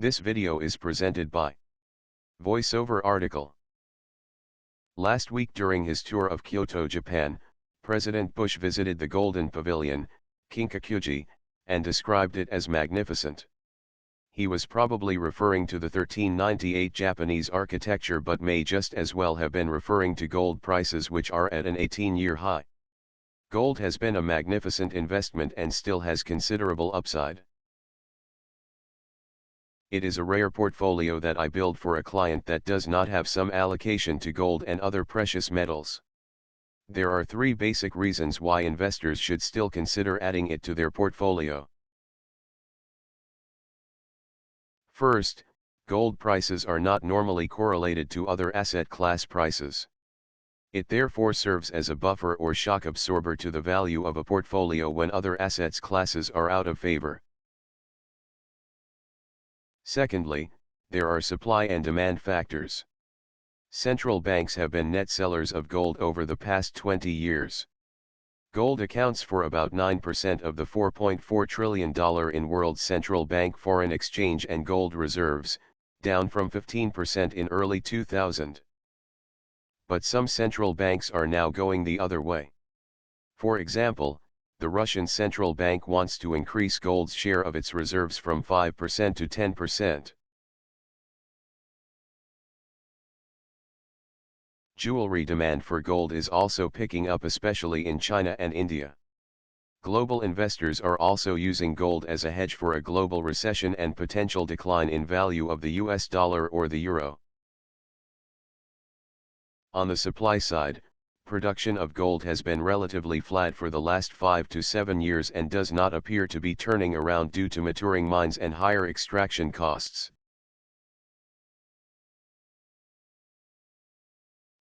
This video is presented by Voiceover Article. Last week during his tour of Kyoto, Japan, President Bush visited the Golden Pavilion, Kinkakuji, and described it as magnificent. He was probably referring to the 1398 Japanese architecture, but may just as well have been referring to gold prices, which are at an 18-year high. Gold has been a magnificent investment and still has considerable upside. It is a rare portfolio that I build for a client that does not have some allocation to gold and other precious metals. There are three basic reasons why investors should still consider adding it to their portfolio. First, gold prices are not normally correlated to other asset class prices. It therefore serves as a buffer or shock absorber to the value of a portfolio when other assets classes are out of favor. Secondly, there are supply and demand factors. Central banks have been net sellers of gold over the past 20 years. Gold accounts for about 9% of the $4.4 trillion in world central bank foreign exchange and gold reserves, down from 15% in early 2000. But some central banks are now going the other way. For example, the Russian central bank wants to increase gold's share of its reserves from 5% to 10%. Jewelry demand for gold is also picking up, especially in China and India. Global investors are also using gold as a hedge for a global recession and potential decline in value of the US dollar or the euro. On the supply side, production of gold has been relatively flat for the last 5 to 7 years and does not appear to be turning around due to maturing mines and higher extraction costs.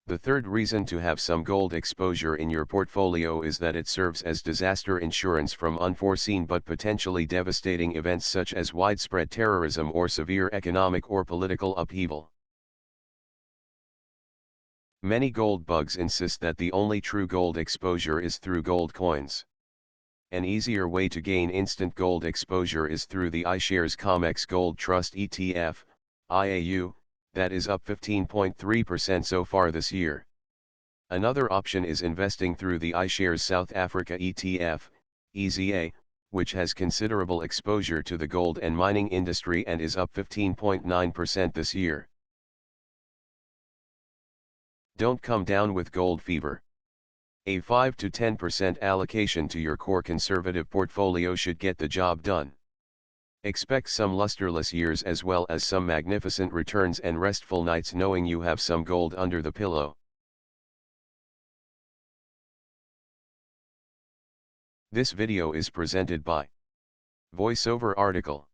The third reason to have some gold exposure in your portfolio is that it serves as disaster insurance from unforeseen but potentially devastating events such as widespread terrorism or severe economic or political upheaval. Many gold bugs insist that the only true gold exposure is through gold coins. An easier way to gain instant gold exposure is through the iShares COMEX Gold Trust ETF, IAU, that is up 15.3% so far this year. Another option is investing through the iShares South Africa ETF, EZA, which has considerable exposure to the gold and mining industry and is up 15.9% this year. Don't come down with gold fever. A 5 to 10% allocation to your core conservative portfolio should get the job done. Expect some lusterless years as well as some magnificent returns and restful nights knowing you have some gold under the pillow. This video is presented by Voiceover Article.